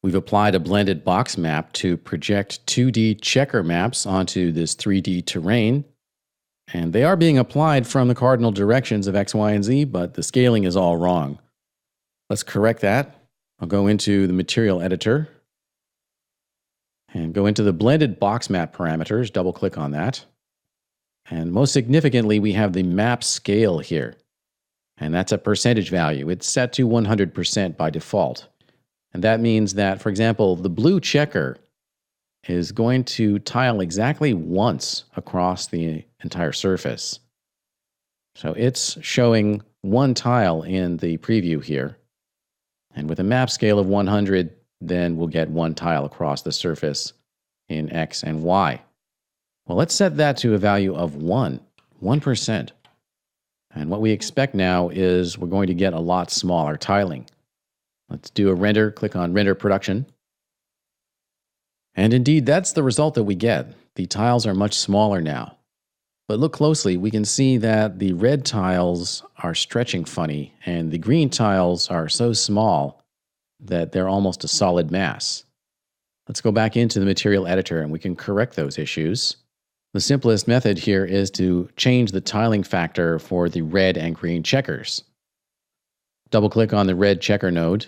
We've applied a blended box map to project 2D checker maps onto this 3D terrain. And they are being applied from the cardinal directions of X, Y, and Z, but the scaling is all wrong. Let's correct that. I'll go into the material editor and go into the blended box map parameters, double click on that. And most significantly, we have the map scale here. And that's a percentage value. It's set to 100% by default. And that means that, for example, the blue checker is going to tile exactly once across the entire surface. So it's showing one tile in the preview here. And with a map scale of 100, then we'll get one tile across the surface in X and Y. Well, let's set that to a value of 1%. And what we expect now is we're going to get a lot smaller tiling. Let's do a render, click on Render Production. And indeed, that's the result that we get. The tiles are much smaller now. But look closely, we can see that the red tiles are stretching funny, and the green tiles are so small that they're almost a solid mass. Let's go back into the material editor and we can correct those issues. The simplest method here is to change the tiling factor for the red and green checkers. Double-click on the red checker node.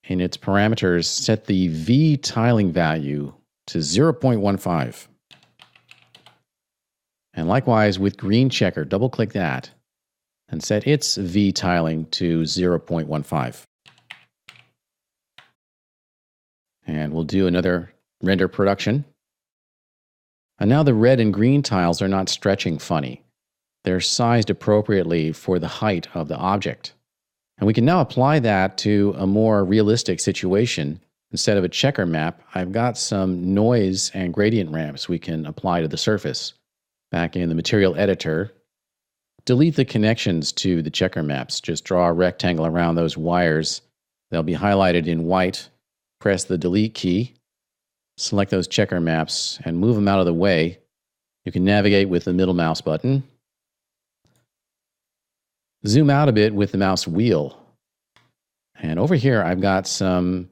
In its parameters, set the V tiling value to 0.15. And likewise with green checker, double-click that and set its V tiling to 0.15. And we'll do another render production. And now the red and green tiles are not stretching funny. They're sized appropriately for the height of the object. And we can now apply that to a more realistic situation. Instead of a checker map, I've got some noise and gradient ramps we can apply to the surface. Back in the material editor, delete the connections to the checker maps. Just draw a rectangle around those wires. They'll be highlighted in white. Press the delete key. Select those checker maps and move them out of the way. You can navigate with the middle mouse button. Zoom out a bit with the mouse wheel. And over here, I've got some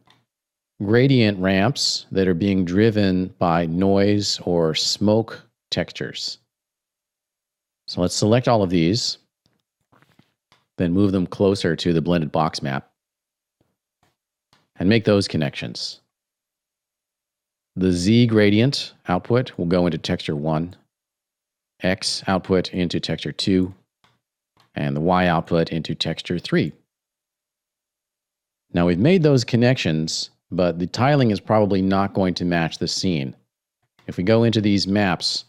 gradient ramps that are being driven by noise or smoke textures. So let's select all of these, then move them closer to the blended box map and make those connections. The Z gradient output will go into texture 1, X output into texture 2, and the Y output into texture 3. Now we've made those connections, but the tiling is probably not going to match the scene. If we go into these maps,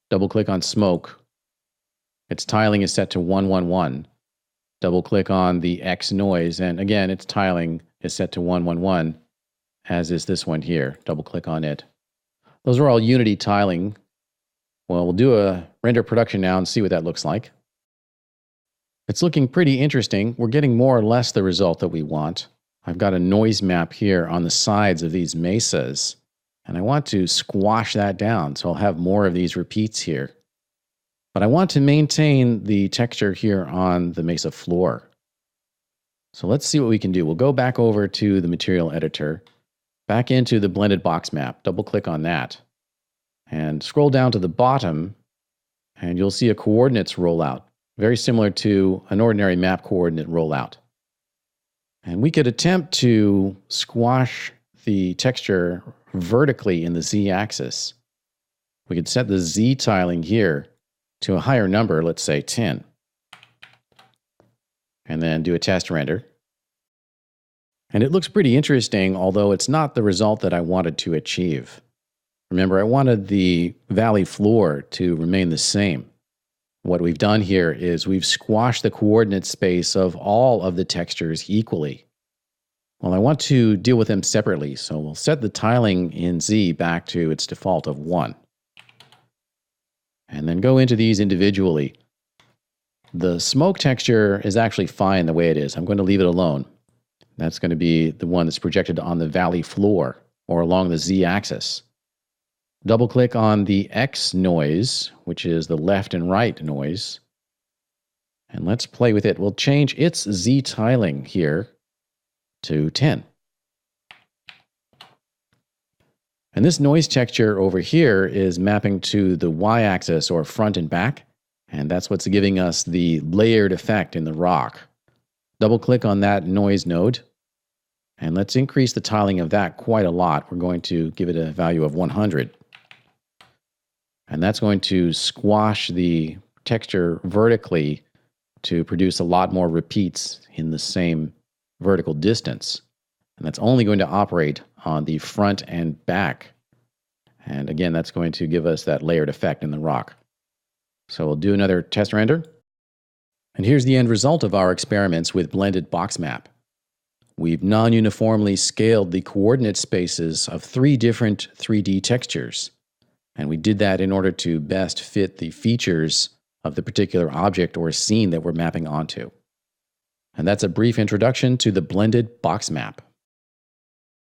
double-click on smoke, its tiling is set to 111. Double-click on the X noise, and again, its tiling is set to 111, as is this one here. Double-click on it. Those are all Unity tiling. Well, we'll do a render production now and see what that looks like. It's looking pretty interesting. We're getting more or less the result that we want. I've got a noise map here on the sides of these mesas, and I want to squash that down, so I'll have more of these repeats here. But I want to maintain the texture here on the mesa floor. So let's see what we can do. We'll go back over to the material editor, back into the blended box map, double-click on that, and scroll down to the bottom, and you'll see a coordinates rollout, very similar to an ordinary map coordinate rollout. And we could attempt to squash the texture vertically in the Z-axis. We could set the Z tiling here to a higher number, let's say 10. And then do a test render. And it looks pretty interesting, although it's not the result that I wanted to achieve. Remember, I wanted the valley floor to remain the same. What we've done here is we've squashed the coordinate space of all of the textures equally. Well, I want to deal with them separately, so we'll set the tiling in Z back to its default of 1. And then go into these individually. The smoke texture is actually fine the way it is. I'm going to leave it alone. That's going to be the one that's projected on the valley floor or along the Z-axis. Double-click on the X noise, which is the left and right noise. And let's play with it. We'll change its Z tiling here to 10. And this noise texture over here is mapping to the y-axis or front and back. And that's what's giving us the layered effect in the rock. Double click on that noise node. And let's increase the tiling of that quite a lot. We're going to give it a value of 100. And that's going to squash the texture vertically to produce a lot more repeats in the same vertical distance. And that's only going to operate on the front and back. And again, that's going to give us that layered effect in the rock. So we'll do another test render. And here's the end result of our experiments with blended box map. We've non-uniformly scaled the coordinate spaces of 3 different 3D textures. And we did that in order to best fit the features of the particular object or scene that we're mapping onto. And that's a brief introduction to the blended box map.